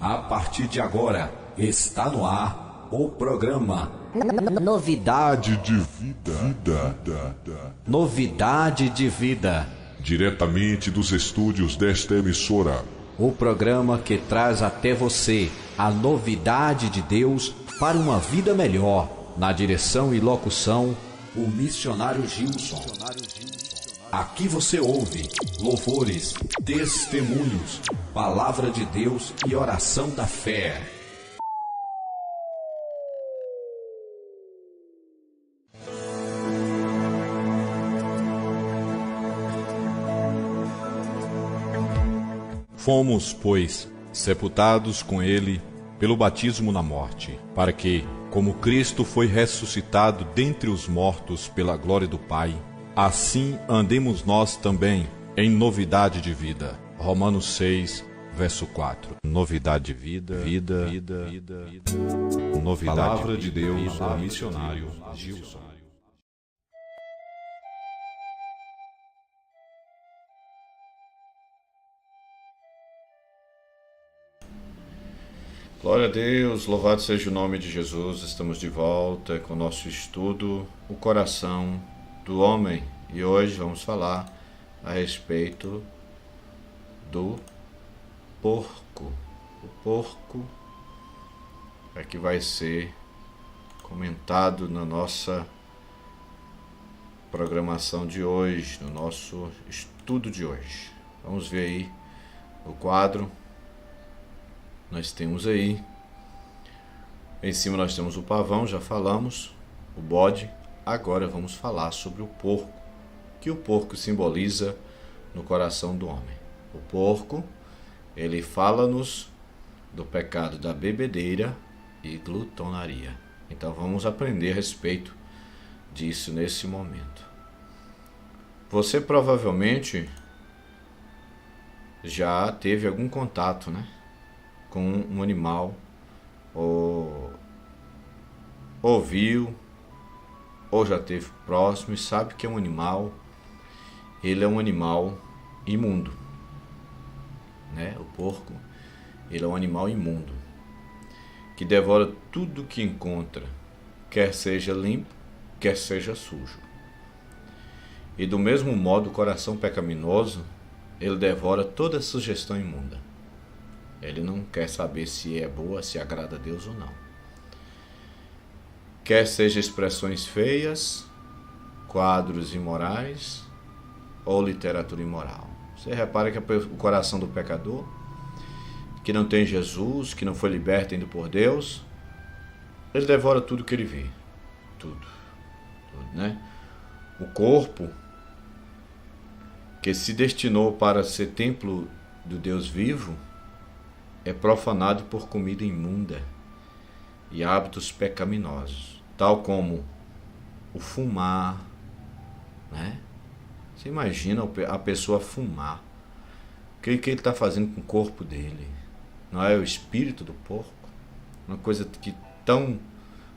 A partir de agora, está no ar o programa Novidade de Vida. Novidade de Vida. Diretamente dos estúdios desta emissora. O programa que traz até você a novidade de Deus para uma vida melhor. Na direção e locução, o missionário Gilson. Aqui você ouve louvores, testemunhos, palavra de Deus e oração da fé. Fomos, pois, sepultados com ele pelo batismo na morte, para que, como Cristo foi ressuscitado dentre os mortos pela glória do Pai, assim andemos nós também em novidade de vida. Romanos 6, verso 4. Novidade de vida. Novidade Palavra de Deus ao missionário Gilson. Glória a Deus, louvado seja o nome de Jesus. Estamos de volta com o nosso estudo, o coração do homem. E hoje vamos falar a respeito do porco. O porco é que vai ser comentado na nossa programação de hoje, no nosso estudo de hoje. Vamos ver aí o quadro. Nós temos aí, em cima nós temos o pavão, já falamos, o bode. Agora vamos falar sobre o porco, que o porco simboliza no coração do homem. O porco, ele fala-nos do pecado da bebedeira e glutonaria. Então vamos aprender a respeito disso nesse momento. Você provavelmente já teve algum contato, né, com um animal, ou ouviu, ou já esteve próximo e sabe que é um animal, ele é um animal imundo, né? O porco, ele é um animal imundo, que devora tudo que encontra, quer seja limpo, quer seja sujo. E do mesmo modo, o coração pecaminoso, ele devora toda sugestão imunda. Ele não quer saber se é boa, se agrada a Deus ou não. Quer seja expressões feias, quadros imorais ou literatura imoral. Você repara que o coração do pecador, que não tem Jesus, que não foi liberto ainda por Deus, ele devora tudo que ele vê. Tudo, né? O corpo, que se destinou para ser templo do Deus vivo, é profanado por comida imunda e hábitos pecaminosos, tal como o fumar, né? Você imagina a pessoa fumar. O que ele está fazendo com o corpo dele? Não é o espírito do porco? Uma coisa que tão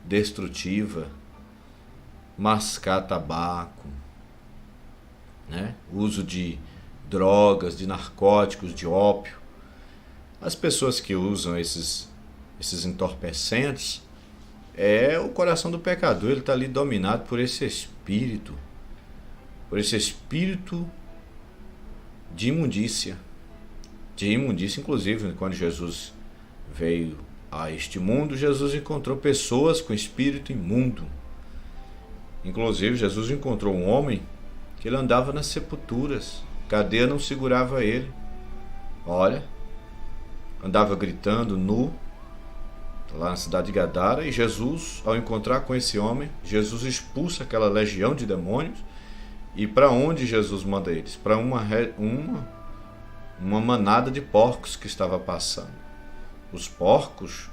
destrutiva. Mascar tabaco, né? Uso de drogas, de narcóticos, de ópio. As pessoas que usam esses entorpecentes, é o coração do pecador, ele está ali dominado por esse espírito de imundícia. Inclusive, quando Jesus veio a este mundo, Jesus encontrou pessoas com espírito imundo. Inclusive, Jesus encontrou um homem que ele andava nas sepulturas, cadeia não segurava ele. Olha, andava gritando nu, lá na cidade de Gadara, e Jesus, ao encontrar com esse homem, Jesus expulsa aquela legião de demônios. E para onde Jesus manda eles? Para uma manada de porcos que estava passando. Os porcos,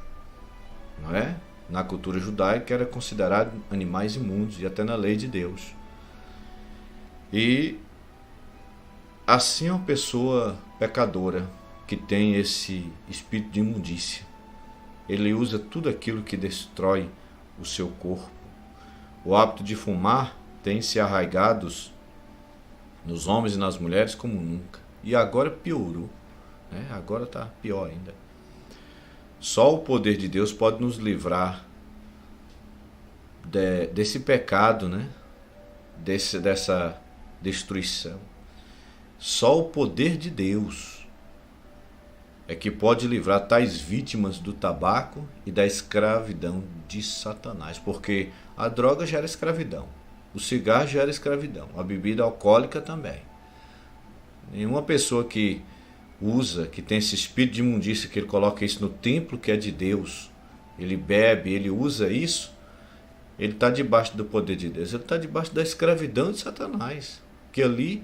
não é? Na cultura judaica, eram considerados animais imundos, e até na lei de Deus. E assim é uma pessoa pecadora, que tem esse espírito de imundícia. Ele usa tudo aquilo que destrói o seu corpo. O hábito de fumar tem se arraigados nos homens e nas mulheres como nunca. E agora piorou, né? Agora está pior ainda. Só o poder de Deus pode nos livrar desse pecado, né? Dessa destruição. Só o poder de Deus é que pode livrar tais vítimas do tabaco e da escravidão de Satanás, porque a droga gera escravidão, o cigarro gera escravidão, a bebida alcoólica também. Nenhuma pessoa que usa, que tem esse espírito de imundícia, que ele coloca isso no templo que é de Deus, ele bebe, ele usa isso, ele está debaixo do poder de Deus, ele está debaixo da escravidão de Satanás, que ali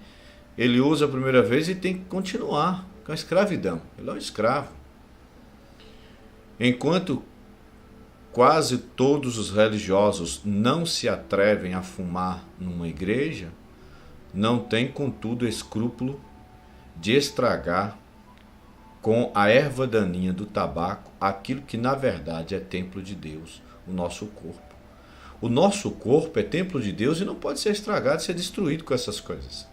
ele usa a primeira vez e tem que continuar com a escravidão. Ele é um escravo. Enquanto quase todos os religiosos não se atrevem a fumar numa igreja, não tem, contudo, escrúpulo de estragar com a erva daninha do tabaco aquilo que na verdade é templo de Deus, o nosso corpo. O nosso corpo é templo de Deus e não pode ser estragado, ser destruído com essas coisas.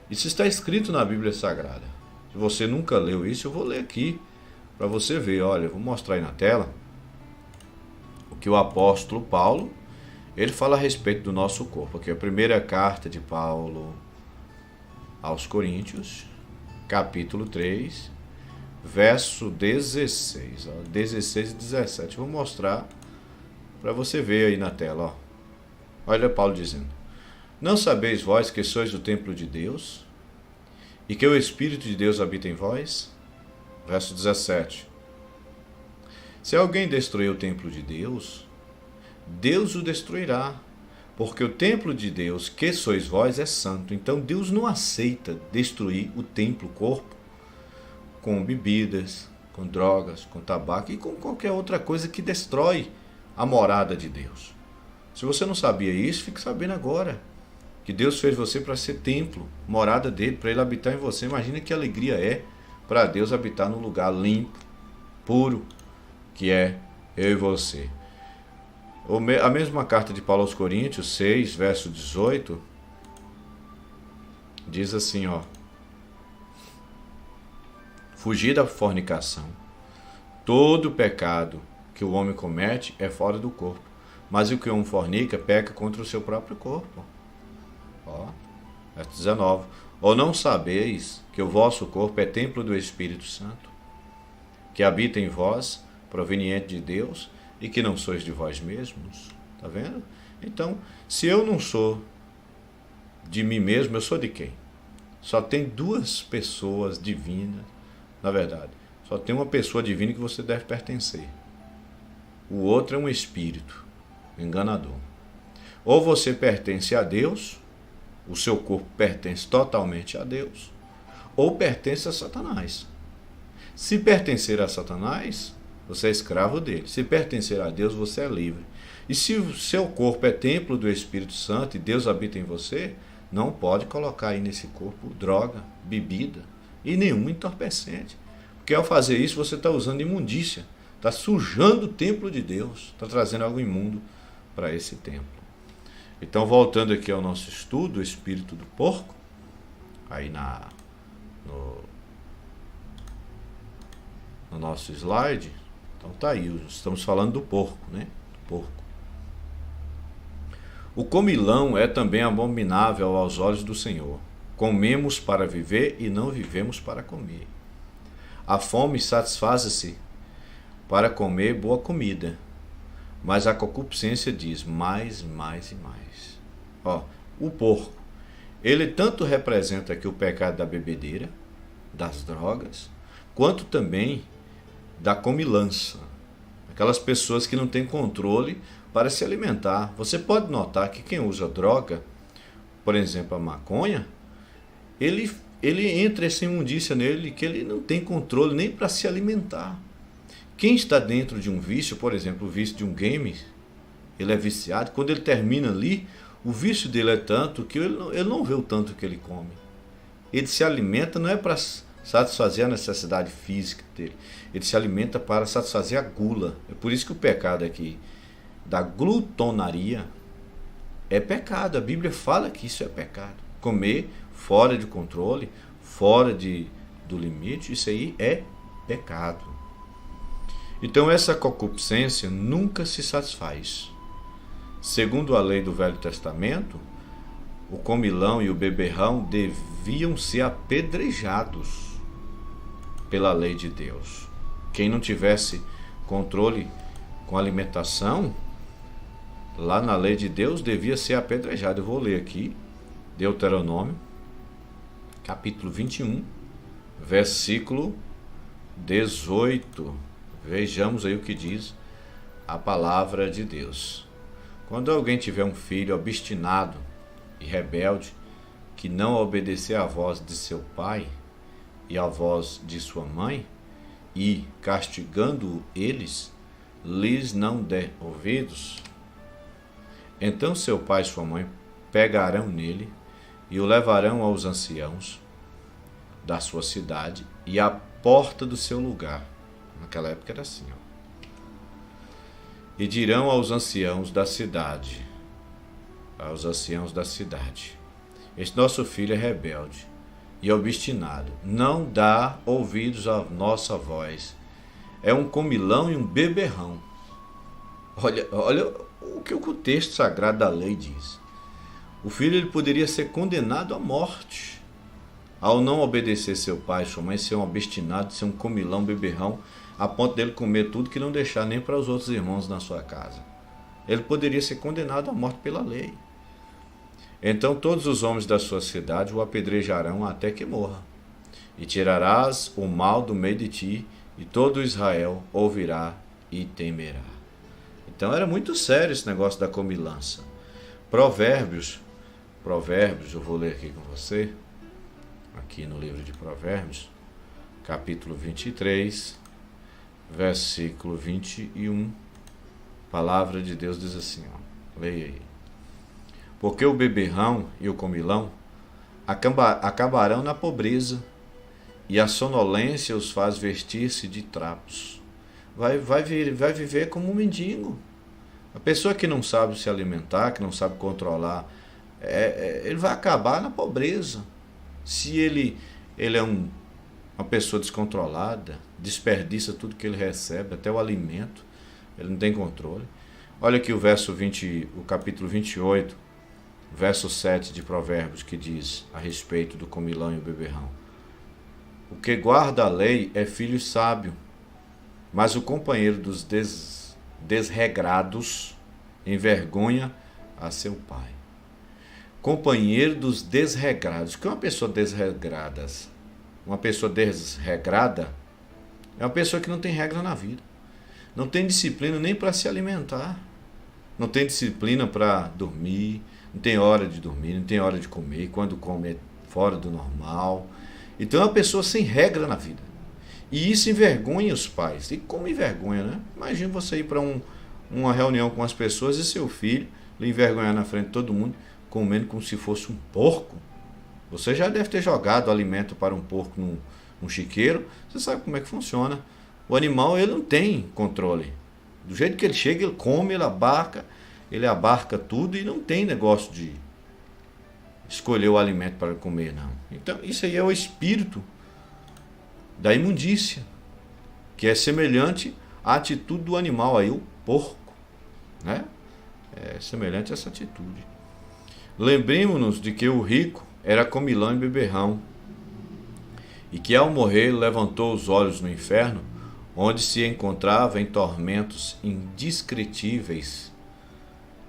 Isso está escrito na Bíblia Sagrada. Se você nunca leu isso, eu vou ler aqui para você ver. Olha, eu vou mostrar aí na tela o que o apóstolo Paulo, ele fala a respeito do nosso corpo. Aqui é a primeira carta de Paulo aos Coríntios, capítulo 3, verso 16. 16 e 17. Vou mostrar para você ver aí na tela. Olha Paulo dizendo: não sabeis vós que sois do templo de Deus e que o Espírito de Deus habita em vós? Verso 17. Se alguém destruir o templo de Deus, Deus o destruirá, porque o templo de Deus, que sois vós, é santo. Então Deus não aceita destruir o templo, o corpo, com bebidas, com drogas, com tabaco e com qualquer outra coisa que destrói a morada de Deus. Se você não sabia isso, fique sabendo agora. Que Deus fez você para ser templo, morada dele, para ele habitar em você. Imagina que alegria é para Deus habitar num lugar limpo, puro, que é eu e você. A mesma carta de Paulo aos Coríntios 6, verso 18, diz assim, ó: fugir da fornicação. Todo pecado que o homem comete é fora do corpo, mas o que um fornica peca contra o seu próprio corpo. Ó, verso 19. Ou não sabeis que o vosso corpo é templo do Espírito Santo, que habita em vós, proveniente de Deus, e que não sois de vós mesmos? Tá vendo? Então, se eu não sou de mim mesmo, eu sou de quem? Só tem duas pessoas divinas, na verdade. Só tem uma pessoa divina que você deve pertencer. O outro é um espírito enganador. Ou você pertence a Deus, o seu corpo pertence totalmente a Deus, ou pertence a Satanás. Se pertencer a Satanás, você é escravo dele. Se pertencer a Deus, você é livre. E se o seu corpo é templo do Espírito Santo e Deus habita em você, não pode colocar aí nesse corpo droga, bebida e nenhum entorpecente. Porque ao fazer isso, você está usando imundícia, está sujando o templo de Deus, está trazendo algo imundo para esse templo. Então, voltando aqui ao nosso estudo, o espírito do porco, aí no nosso slide, então tá aí, estamos falando do porco, né? Do porco. O comilão é também abominável aos olhos do Senhor. Comemos para viver e não vivemos para comer. A fome satisfaz-se para comer boa comida, mas a concupiscência diz mais, mais e mais. Ó, o porco, ele tanto representa aqui o pecado da bebedeira, das drogas, quanto também da comilança. Aquelas pessoas que não têm controle para se alimentar. Você pode notar que quem usa droga, por exemplo, a maconha, ele entra essa imundícia nele, que ele não tem controle nem para se alimentar. Quem está dentro de um vício, por exemplo, o vício de um game, ele é viciado, quando ele termina ali, o vício dele é tanto que ele não vê o tanto que ele come. Ele se alimenta não é para satisfazer a necessidade física dele, ele se alimenta para satisfazer a gula. É por isso que o pecado aqui da glutonaria é pecado. A Bíblia fala que isso é pecado. Comer fora de controle, fora do limite, isso aí é pecado. Então essa concupiscência nunca se satisfaz. Segundo a lei do Velho Testamento, o comilão e o beberrão deviam ser apedrejados pela lei de Deus. Quem não tivesse controle com a alimentação, lá na lei de Deus, devia ser apedrejado. Eu vou ler aqui, Deuteronômio, capítulo 21, versículo 18. Vejamos aí o que diz a palavra de Deus. Quando alguém tiver um filho obstinado e rebelde, que não obedecer à voz de seu pai e à voz de sua mãe, e, castigando eles, lhes não der ouvidos, então seu pai e sua mãe pegarão nele e o levarão aos anciãos da sua cidade e à porta do seu lugar. Naquela época era assim, e dirão aos anciãos da cidade, este nosso filho é rebelde e obstinado, não dá ouvidos à nossa voz, é um comilão e um beberrão. Olha o que o texto sagrado da lei diz. O filho ele poderia ser condenado à morte ao não obedecer seu pai e sua mãe, ser um obstinado, ser um comilão, beberrão, a ponto dele comer tudo que não deixar nem para os outros irmãos na sua casa. Ele poderia ser condenado à morte pela lei. Então todos os homens da sua cidade o apedrejarão até que morra. E tirarás o mal do meio de ti, e todo Israel ouvirá e temerá. Então era muito sério esse negócio da comilança. Provérbios, eu vou ler aqui com você, aqui no livro de Provérbios, capítulo 23, versículo 21, a palavra de Deus diz assim, leia aí. Porque o beberrão e o comilão acabarão na pobreza, e a sonolência os faz vestir-se de trapos. Vai viver como um mendigo. A pessoa que não sabe se alimentar, que não sabe controlar, ele vai acabar na pobreza. Se ele é uma pessoa descontrolada, desperdiça tudo que ele recebe, até o alimento, ele não tem controle. Olha aqui o capítulo 28, verso 7 de Provérbios, que diz a respeito do comilão e o beberrão. O que guarda a lei é filho sábio, mas o companheiro dos desregrados envergonha a seu pai. Companheiro dos desregrados. O que é uma pessoa desregrada? Uma pessoa desregrada é uma pessoa que não tem regra na vida. Não tem disciplina nem para se alimentar. Não tem disciplina para dormir. Não tem hora de dormir, não tem hora de comer. Quando come é fora do normal. Então é uma pessoa sem regra na vida. E isso envergonha os pais. E como envergonha, né? Imagina você ir para uma reunião com as pessoas e seu filho lhe envergonhar na frente de todo mundo, comendo como se fosse um porco. Você já deve ter jogado alimento para um porco num chiqueiro. Você sabe como é que funciona. O animal ele não tem controle. Do jeito que ele chega, ele come, ele abarca tudo e não tem negócio de escolher o alimento para comer, não. Então isso aí é o espírito da imundícia, que é semelhante à atitude do animal aí, o porco, né? É semelhante a essa atitude. Lembremos-nos de que o rico era comilão e beberrão, e que ao morrer levantou os olhos no inferno, onde se encontrava em tormentos indescritíveis,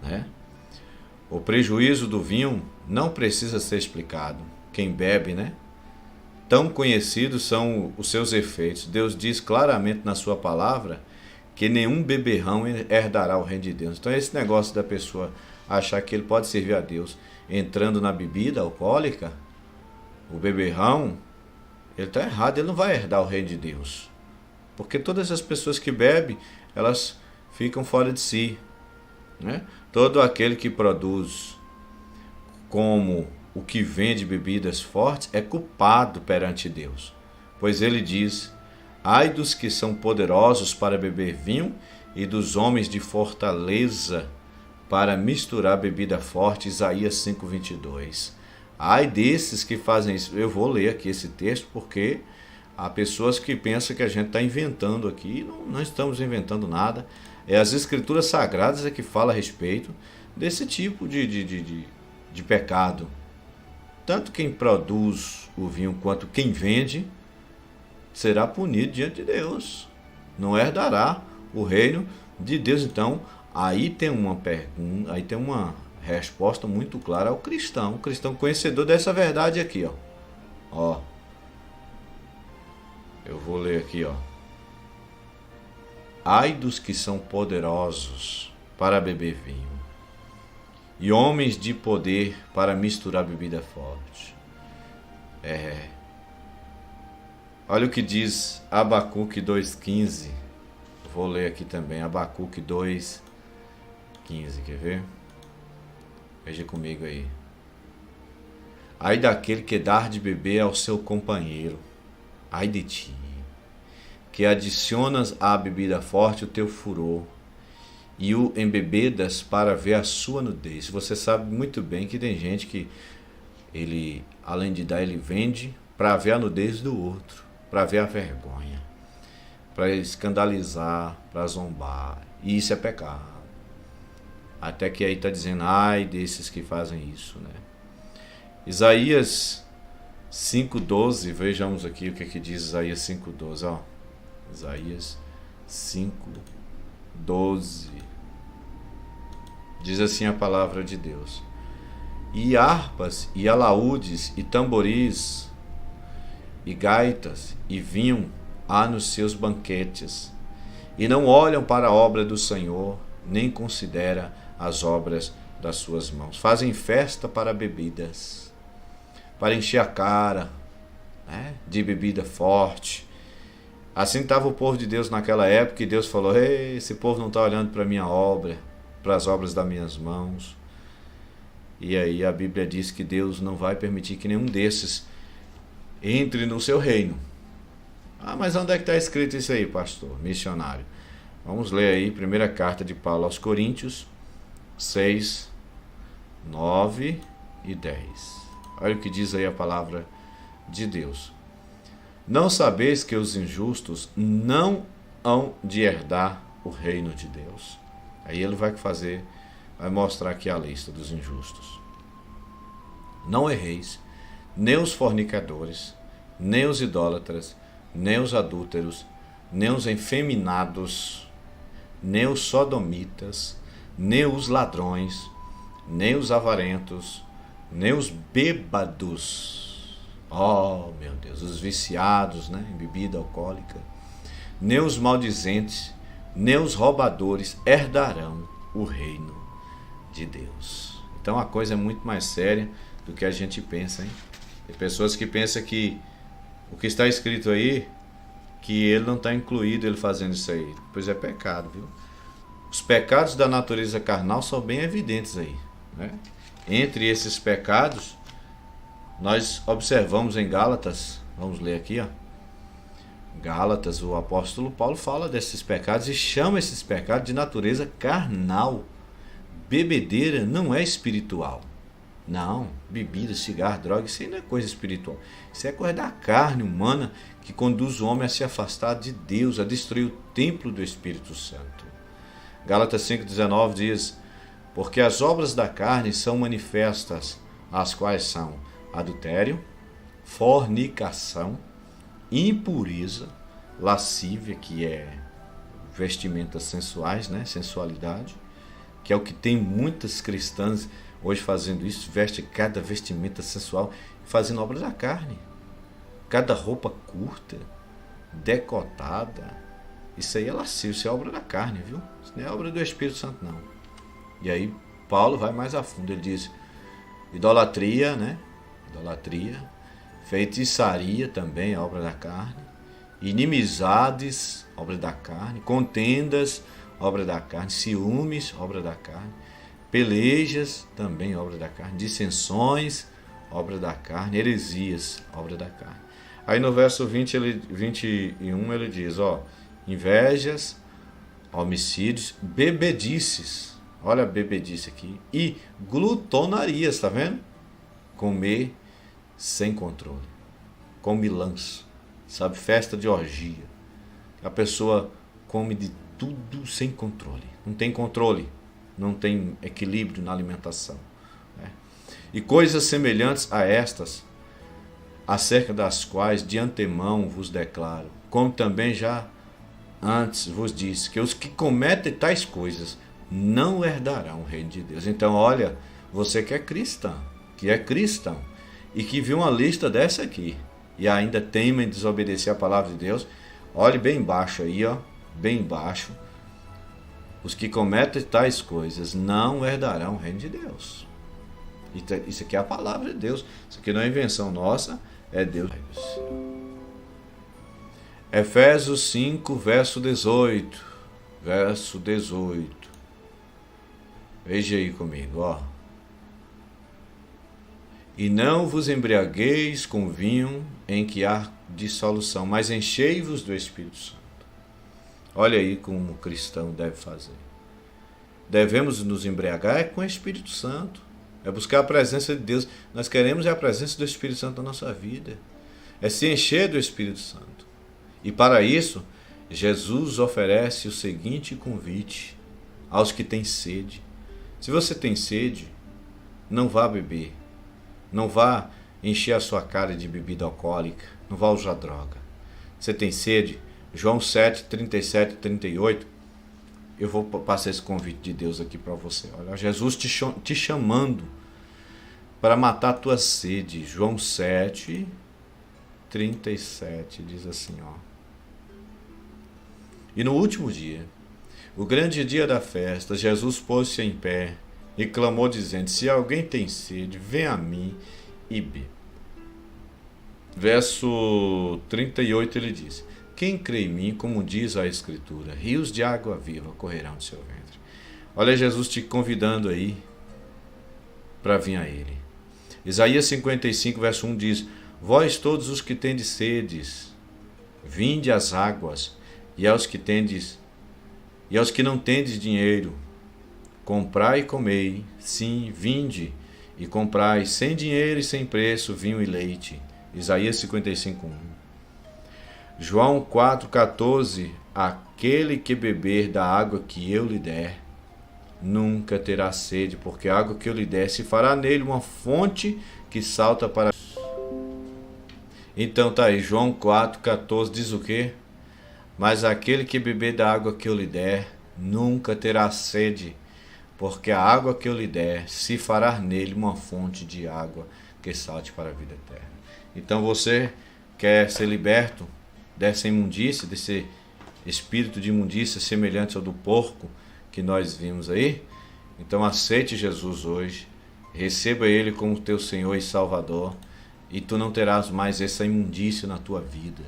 né? O prejuízo do vinho não precisa ser explicado. Quem bebe, né? Tão conhecidos são os seus efeitos. Deus diz claramente na sua palavra que nenhum beberrão herdará o reino de Deus. Então esse negócio da pessoa achar que ele pode servir a Deus entrando na bebida alcoólica, o beberrão, ele está errado, ele não vai herdar o reino de Deus. Porque todas as pessoas que bebem, elas ficam fora de si, né? Todo aquele que produz como o que vende bebidas fortes é culpado perante Deus. Pois ele diz, ai dos que são poderosos para beber vinho e dos homens de fortaleza para misturar bebida forte, Isaías 5:22. Ai desses que fazem isso. Eu vou ler aqui esse texto porque Há pessoas que pensam que a gente está inventando aqui. Não estamos inventando nada. As Escrituras Sagradas é que falam a respeito desse tipo de pecado. Tanto quem produz o vinho quanto quem vende será punido diante de Deus. Não herdará o reino de Deus. Então, aí tem uma pergunta, aí tem uma resposta muito clara ao cristão. O cristão conhecedor dessa verdade aqui, ó. Eu vou ler aqui, ó. Ai dos que são poderosos para beber vinho, e homens de poder para misturar bebida forte. Olha o que diz Abacuque 2,15. Vou ler aqui também, Abacuque 2,15. Quer ver? Veja comigo aí. Ai daquele que dar de beber ao seu companheiro. Ai de ti, que adicionas à bebida forte o teu furor, e o embebedas para ver a sua nudez. Você sabe muito bem que tem gente que ele, além de dar, ele vende para ver a nudez do outro, para ver a vergonha, para escandalizar, para zombar. E isso é pecado. Até que aí está dizendo, ai desses que fazem isso, né? Isaías 5,12, vejamos aqui o que diz Isaías 5,12, ó. Isaías 5,12. Diz assim a palavra de Deus: e harpas, e alaúdes, e tamboris, e gaitas, e vinho há nos seus banquetes, e não olham para a obra do Senhor, nem considera as obras das suas mãos. Fazem festa para bebidas, para encher a cara, né, de bebida forte. Assim estava o povo de Deus naquela época, e Deus falou: ei, esse povo não está olhando para a minha obra, para as obras das minhas mãos. E aí a Bíblia diz que Deus não vai permitir que nenhum desses entre no seu reino. Ah, mas onde é que está escrito isso aí, pastor, missionário? Vamos ler aí, primeira carta de Paulo aos Coríntios 6, 9 e 10. Olha o que diz aí a palavra de Deus. Não sabeis que os injustos não hão de herdar o reino de Deus? Aí ele vai mostrar aqui a lista dos injustos. Não erreis, nem os fornicadores, nem os idólatras, nem os adúlteros, nem os efeminados, nem os sodomitas, nem os ladrões, nem os avarentos, nem os bêbados. Oh, meu Deus, os viciados, né, em bebida alcoólica, nem os maldizentes, nem os roubadores herdarão o reino de Deus. Então a coisa é muito mais séria do que a gente pensa, hein? Tem pessoas que pensam que o que está escrito aí, que ele não está incluído, ele fazendo isso aí. Pois é pecado, viu? Os pecados da natureza carnal são bem evidentes aí, né? Entre esses pecados, nós observamos em Gálatas, vamos ler aqui, ó. Gálatas, o apóstolo Paulo fala desses pecados e chama esses pecados de natureza carnal. Bebedeira não é espiritual. Não, bebida, cigarro, droga, isso aí não é coisa espiritual. Isso é coisa da carne humana que conduz o homem a se afastar de Deus, a destruir o templo do Espírito Santo. Gálatas 5,19 diz: porque as obras da carne são manifestas, as quais são adultério, fornicação, impureza, lascívia, que é vestimentas sensuais, né? Sensualidade, que é o que tem muitas cristãs hoje fazendo isso, veste cada vestimenta sensual, fazendo obra da carne, cada roupa curta, decotada. Isso aí é lascívio, isso é obra da carne, viu? Isso não é obra do Espírito Santo, não. E aí Paulo vai mais a fundo, ele diz: idolatria, né? Idolatria, feitiçaria também é obra da carne, inimizades, obra da carne, contendas, obra da carne, ciúmes, obra da carne, pelejas, também obra da carne, dissensões, obra da carne, heresias, obra da carne. Aí no verso 21 ele diz, ó, invejas, homicídios, bebedices, olha a bebedice aqui, e glutonarias, tá vendo? Comer sem controle, comilanço, sabe? Festa de orgia. A pessoa come de tudo sem controle. Não tem controle, não tem equilíbrio na alimentação. Né? E coisas semelhantes a estas, acerca das quais de antemão vos declaro, como também já antes vos disse, que os que cometem tais coisas não herdarão o reino de Deus. Então, olha, você que é cristão, e que viu uma lista dessa aqui, e ainda teima em desobedecer a palavra de Deus, olhe bem embaixo aí, ó, bem embaixo, os que cometem tais coisas não herdarão o reino de Deus. Isso aqui é a palavra de Deus, isso aqui não é invenção nossa, é Deus. Efésios 5, verso 18. Verso 18. Veja aí comigo, ó. E não vos embriagueis com vinho em que há dissolução, mas enchei-vos do Espírito Santo. Olha aí como o cristão deve fazer. Devemos nos embriagar com o Espírito Santo. É buscar a presença de Deus. Nós queremos a presença do Espírito Santo na nossa vida. É se encher do Espírito Santo. E para isso, Jesus oferece o seguinte convite aos que têm sede. Se você tem sede, não vá beber. Não vá encher a sua cara de bebida alcoólica. Não vá usar droga. Você tem sede? João 7, 37 e 38. Eu vou passar esse convite de Deus aqui para você. Olha, Jesus te chamando para matar a tua sede. João 7, 37 diz assim, ó. E no último dia, o grande dia da festa, Jesus pôs-se em pé e clamou dizendo, se alguém tem sede, venha a mim e beba. Verso 38 ele diz, quem crê em mim, como diz a Escritura, rios de água viva correrão do seu ventre. Olha Jesus te convidando aí para vir a Ele. Isaías 55, verso 1 diz, vós todos os que tendes sedes, vinde às águas, e aos que não tendes dinheiro, comprai e comei, sim, vinde e comprai sem dinheiro e sem preço vinho e leite. Isaías 55, 1. João 4,14, aquele que beber da água que eu lhe der, nunca terá sede, porque a água que eu lhe der se fará nele uma fonte que salta para... Então tá aí, João 4,14 diz o quê? Mas aquele que beber da água que eu lhe der, nunca terá sede, porque a água que eu lhe der se fará nele uma fonte de água que salte para a vida eterna. Então você quer ser liberto dessa imundícia, desse espírito de imundícia semelhante ao do porco que nós vimos aí? Então aceite Jesus hoje, receba Ele como teu Senhor e Salvador, e tu não terás mais essa imundícia na tua vida.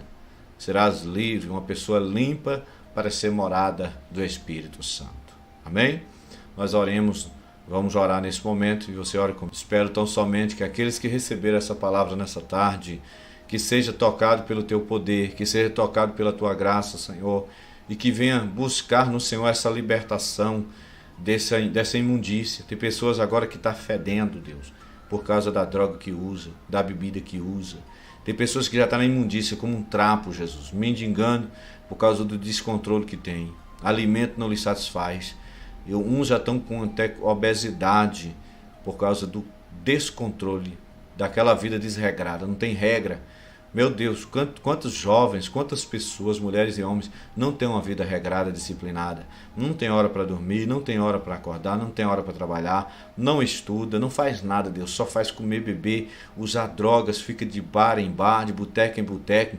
Serás livre, uma pessoa limpa para ser morada do Espírito Santo. Amém? Nós oremos, vamos orar nesse momento, e você ore comigo. Espero tão somente que aqueles que receberam essa palavra nessa tarde, que seja tocado pelo teu poder, que seja tocado pela tua graça, Senhor, e que venha buscar no Senhor essa libertação dessa imundícia. Tem pessoas agora que estão fedendo, Deus, por causa da droga que usa, da bebida que usa. Tem pessoas que já estão na imundícia como um trapo, Jesus, mendigando por causa do descontrole que tem. Alimento não lhe satisfaz. Uns já estão com até obesidade por causa do descontrole daquela vida desregrada. Não tem regra. Meu Deus, quantos jovens, quantas pessoas, mulheres e homens, não têm uma vida regrada, disciplinada. Não tem hora para dormir, não tem hora para acordar, não tem hora para trabalhar, não estuda, não faz nada, Deus. Só faz comer, beber, usar drogas, fica de bar em bar, de boteca em boteca,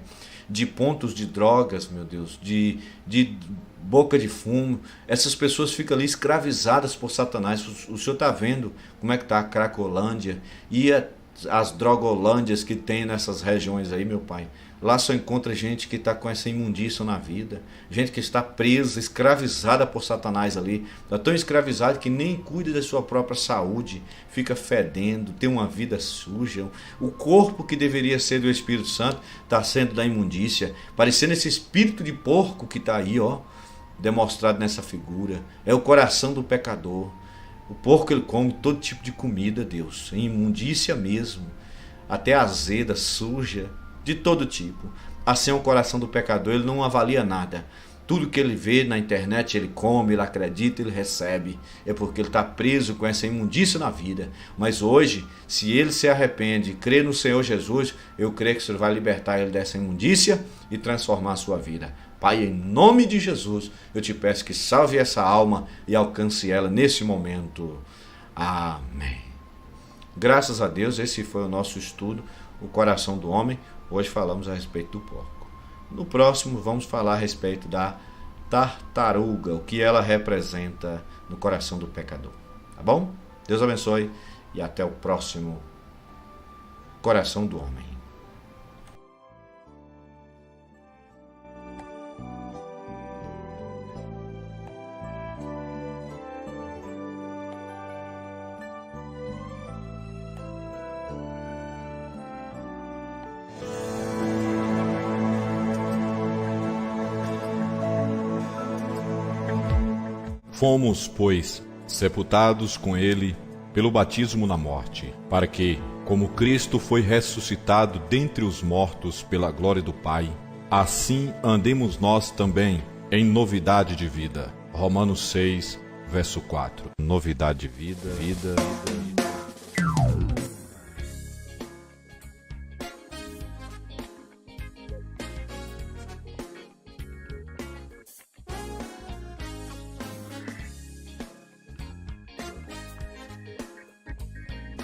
de pontos de drogas, meu Deus, de boca de fumo. Essas pessoas ficam ali escravizadas por Satanás. O Senhor está vendo como é que está a Cracolândia e as drogolândias que tem nessas regiões aí, meu Pai. Lá só encontra gente que está com essa imundícia na vida, gente que está presa, escravizada por Satanás ali, está tão escravizada que nem cuida da sua própria saúde, fica fedendo, tem uma vida suja. O corpo que deveria ser do Espírito Santo está sendo da imundícia, parecendo esse espírito de porco que está aí, ó, demonstrado nessa figura. É o coração do pecador. O porco, ele come todo tipo de comida, Deus, imundícia mesmo, até azeda, suja, de todo tipo. Assim é o coração do pecador, ele não avalia nada. Tudo que ele vê na internet, ele come, ele acredita, ele recebe. É porque ele está preso com essa imundícia na vida. Mas hoje, se ele se arrepende e crê no Senhor Jesus, eu creio que o Senhor vai libertar ele dessa imundícia e transformar a sua vida. Pai, em nome de Jesus, eu te peço que salve essa alma e alcance ela nesse momento. Amém. Graças a Deus, esse foi o nosso estudo, o coração do homem. Hoje falamos a respeito do porco. No próximo vamos falar a respeito da tartaruga, o que ela representa no coração do pecador. Tá bom? Deus abençoe e até o próximo Coração do Homem. Fomos, pois, sepultados com ele pelo batismo na morte, para que, como Cristo foi ressuscitado dentre os mortos pela glória do Pai, assim andemos nós também em novidade de vida. Romanos 6, verso 4. Novidade de vida.